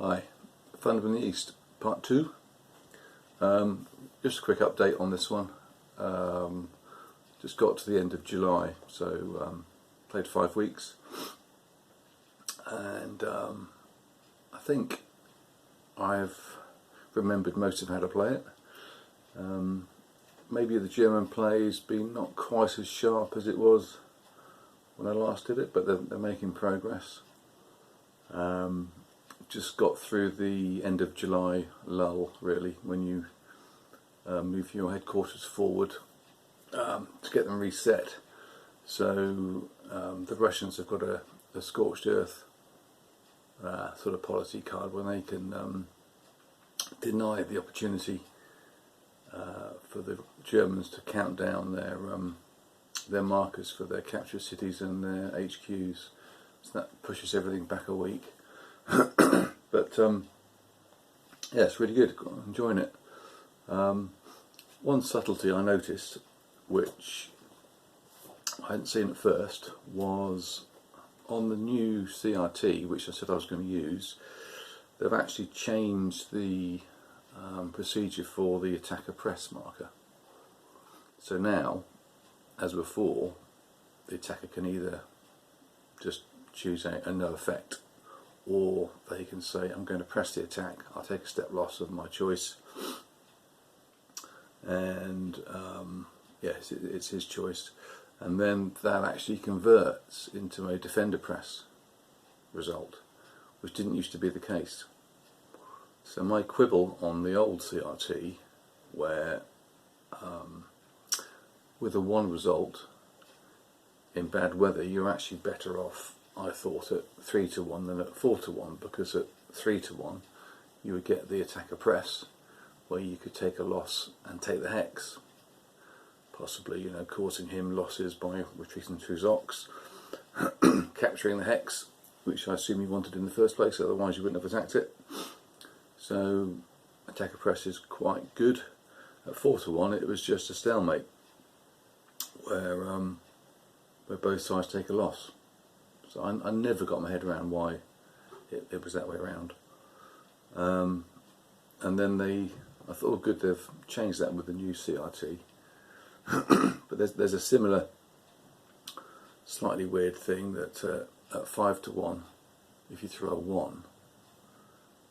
Hi, Thunder in the East, part 2. Just a quick update on this one. Just got to the end of July, so played 5 weeks, and I think I've remembered most of how to play it. Maybe the German play's been not quite as sharp as it was when I last did it, but they're making progress. Just got through the end of July lull, really, when you move your headquarters forward to get them reset. So the Russians have got a scorched earth sort of policy card when they can deny the opportunity for the Germans to count down their markers for their captured cities and their HQs. So that pushes everything back a week. But yeah, it's really good. I'm enjoying it. One subtlety I noticed, which I hadn't seen at first, was on the new CRT, which I said I was going to use. They've actually changed the procedure for the attacker press marker. So now, as before, the attacker can either just choose a no effect, or they can say, I'm going to press the attack, I'll take a step loss of my choice, and yes, it's his choice, and then that actually converts into a defender press result, which didn't used to be the case. So my quibble on the old CRT, where with a 1 result in bad weather, you're actually better off, I thought, at 3-1 than at 4-1, because at 3-1 you would get the attacker press, where you could take a loss and take the hex, possibly, you know, causing him losses by retreating through Zox, capturing the hex, which I assume you wanted in the first place, otherwise you wouldn't have attacked it. So attacker press is quite good. At 4-1 it was just a stalemate, where both sides take a loss. So I never got my head around why it was that way around. And then I thought, oh good, they've changed that with the new CRT. But there's a similar, slightly weird thing that at 5-1, if you throw a 1,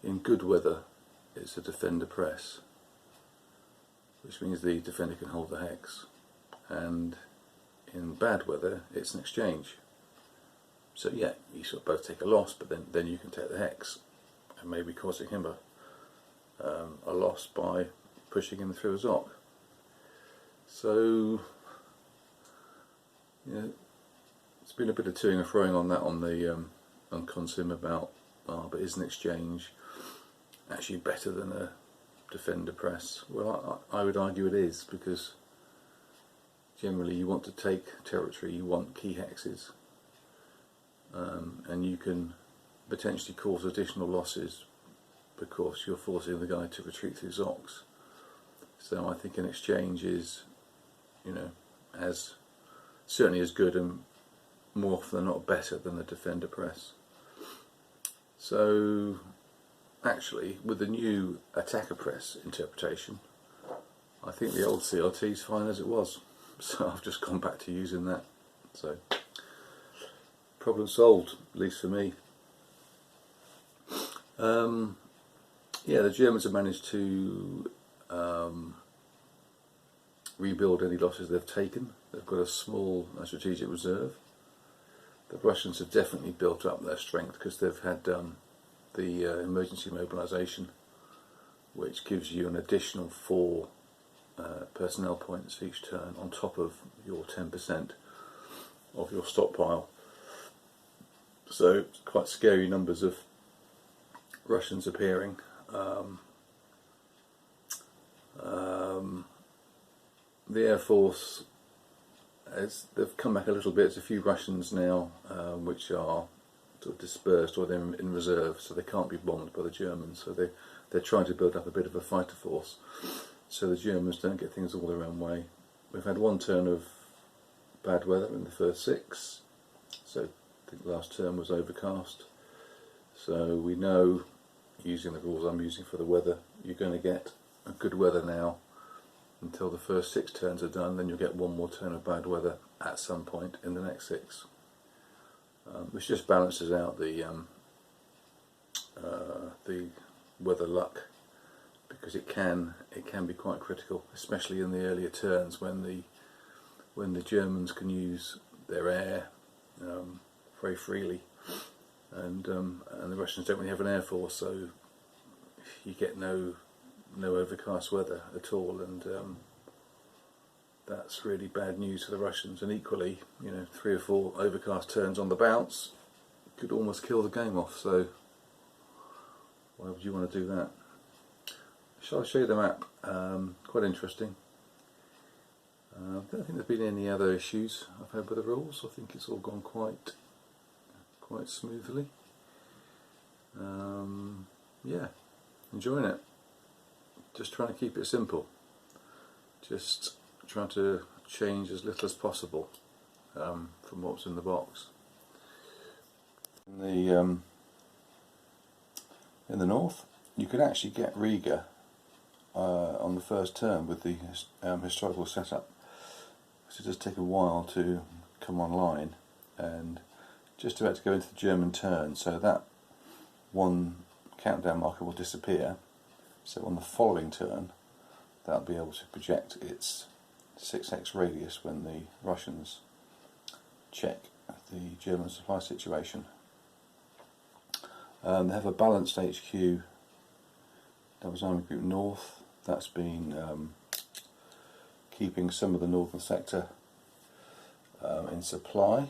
in good weather it's a defender press, which means the defender can hold the hex, and in bad weather it's an exchange. So yeah, you sort of both take a loss, but then you can take the hex, and maybe causing him a loss by pushing him through a Zoc. So yeah, it's been a bit of toing and froing on that on the on Consim about, but is an exchange actually better than a defender press? Well, I would argue it is, because generally you want to take territory, you want key hexes, and you can potentially cause additional losses because you're forcing the guy to retreat through Zox. So I think an exchange is, you know, certainly as good and more often than not better than the defender press. So actually, with the new attacker press interpretation, I think the old CRT is fine as it was. So I've just gone back to using that. So problem solved, at least for me. Yeah, the Germans have managed to rebuild any losses they've taken. They've got a small strategic reserve. The Russians have definitely built up their strength, because they've had the emergency mobilisation, which gives you an additional 4 personnel points each turn on top of your 10% of your stockpile. So quite scary numbers of Russians appearing. The Air Force, they've come back a little bit. There's a few Russians now which are sort of dispersed, or they're in reserve, so they can't be bombed by the Germans. So they're trying to build up a bit of a fighter force, so the Germans don't get things all their own way. We've had 1 turn of bad weather in the first 6, so I think the last term was overcast. So we know using the rules I'm using for the weather, you're going to get a good weather now until the first 6 turns are done. Then you'll get one more turn of bad weather at some point in the next 6, which just balances out the weather luck, because it can be quite critical, especially in the earlier turns when the Germans can use their air very freely, and the Russians don't really have an air force, so you get no overcast weather at all, and that's really bad news for the Russians. And equally, 3 or 4 overcast turns on the bounce could almost kill the game off. So why would you want to do that? Shall I show you the map? Quite interesting. I don't think there's been any other issues I've had with the rules. I think it's all gone quite smoothly. Yeah, enjoying it. Just trying to keep it simple. Just trying to change as little as possible from what's in the box. In the north, you could actually get Riga on the first turn with the historical setup. So it does take a while to come online, and just about to go into the German turn, so that one countdown marker will disappear. So on the following turn, that'll be able to project its 6x radius when the Russians check the German supply situation. They have a balanced HQ. That was Army Group North. That's been keeping some of the northern sector in supply.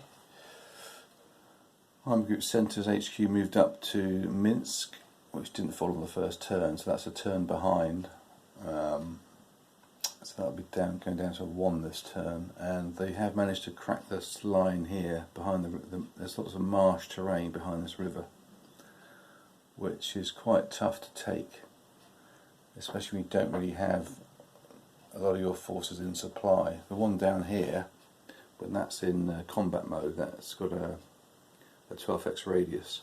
Army Group Centre's HQ moved up to Minsk, which didn't fall on the first turn, so that's a turn behind. So that'll be going down to 1 this turn, and they have managed to crack this line here behind there's lots of marsh terrain behind this river, which is quite tough to take, especially when you don't really have a lot of your forces in supply. The one down here, when that's in combat mode, that's got a 12x radius,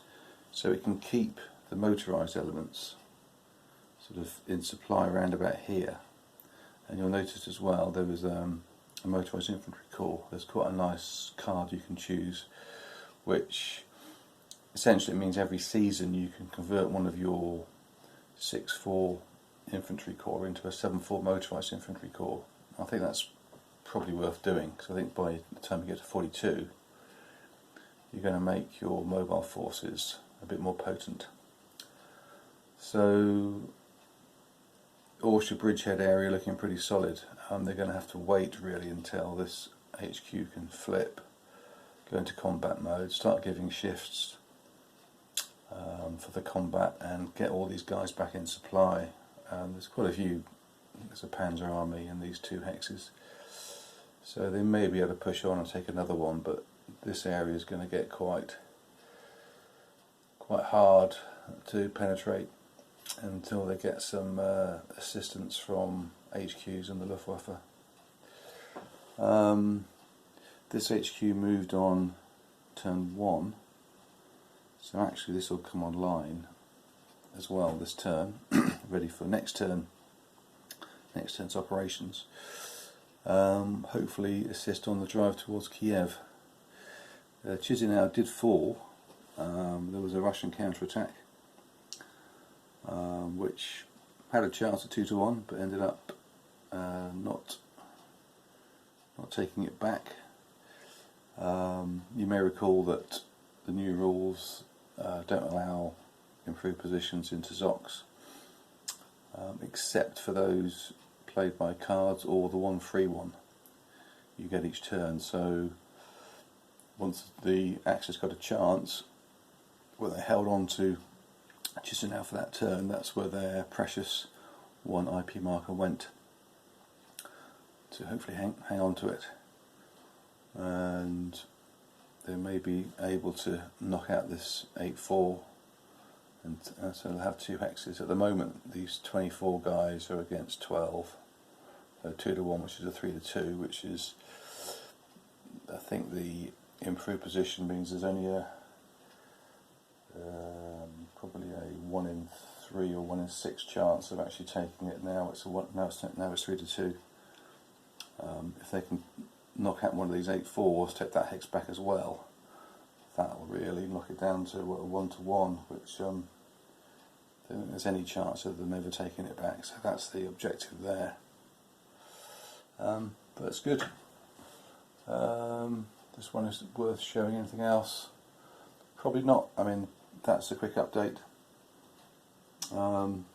so it can keep the motorised elements sort of in supply around about here. And you'll notice as well there was a motorised infantry corps. There's quite a nice card you can choose, which essentially means every season you can convert one of your 6-4 infantry corps into a 7-4 motorised infantry corps. I think that's probably worth doing, because I think by the time you get to 42 you're going to make your mobile forces a bit more potent. So Orsha Bridgehead area looking pretty solid. They're going to have to wait really until this HQ can flip, go into combat mode, start giving shifts for the combat, and get all these guys back in supply. There's quite a few. There's a Panzer Army and these 2 hexes, so they may be able to push on and take another one, but this area is going to get quite hard to penetrate until they get some assistance from HQs and the Luftwaffe. This HQ moved on turn 1, so actually this will come online as well this turn, ready for next turn's operations. Hopefully assist on the drive towards Kiev. Chisinau did fall. There was a Russian counterattack, which had a chance of 2-1, but ended up not taking it back. You may recall that the new rules don't allow improved positions into Zoks, except for those played by cards or the one free one you get each turn. So once the Axis got a chance, when they held on to Chisinau for that turn, that's where their precious 1 IP marker went, to hopefully hang on to it, and they may be able to knock out this 8-4, and so they'll have 2 hexes. At the moment these 24 guys are against 12, so 2-1, which is a 3-2, which is, I think the improved position means there's only a probably a 1 in 3 or 1 in 6 chance of actually taking it. Now it's 3 to 2. If they can knock out one of these 8-4s, take that hex back as well, that will really knock it down to a 1 to 1, which I don't think there's any chance of them ever taking it back. So that's the objective there. But it's good. This one is worth showing. Anything else? Probably not. I mean, that's a quick update. One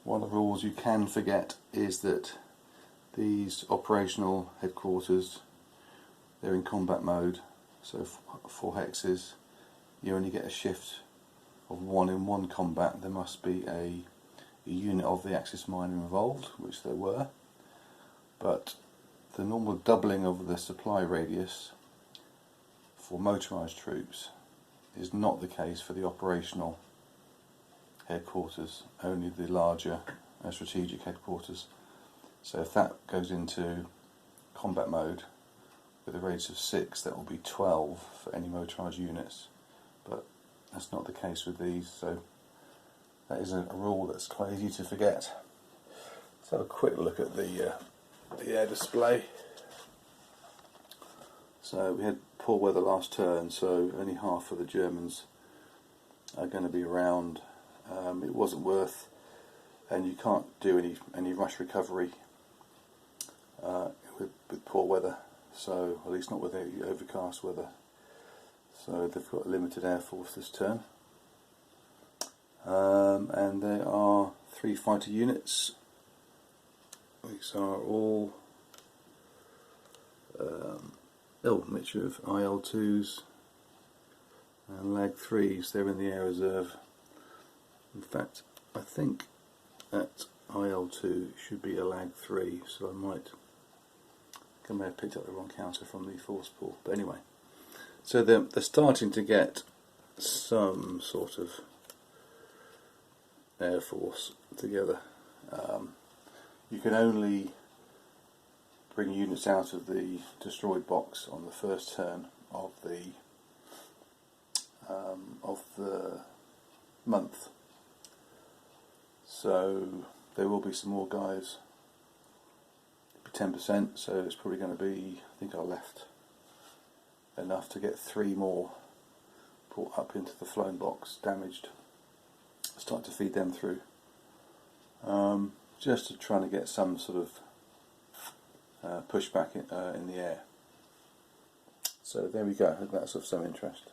of the rules you can forget is that these operational headquarters, they're in combat mode, so 4 hexes, you only get a shift of 1 in 1 combat. There must be a unit of the Axis miner involved, which there were, but the normal doubling of the supply radius for motorised troops is not the case for the operational headquarters, only the larger strategic headquarters. So if that goes into combat mode with a radius of 6, that will be 12 for any motorised units, but that's not the case with these, so that is a rule that's quite easy to forget. Let's have a quick look at the air display. So we had poor weather last turn, so only half of the Germans are going to be around. It wasn't worth, and you can't do any rush recovery with poor weather, so at least not with the overcast weather. So they've got limited air force this turn, and there are 3 fighter units. These are all mixture of IL-2s and LAG-3s. They're in the air reserve. In fact, I think that IL-2 should be a LAG-3, so I may have picked up the wrong counter from the force pool. But anyway, so they're starting to get some sort of air force together. You can only bring units out of the destroyed box on the first turn of the month. So there will be some more guys. 10%, so it's probably going to be, I think I left enough to get 3 more brought up into the flown box, damaged. Start to feed them through, just to try to get some sort of pushback in the air. So there we go. I hope that's of some interest.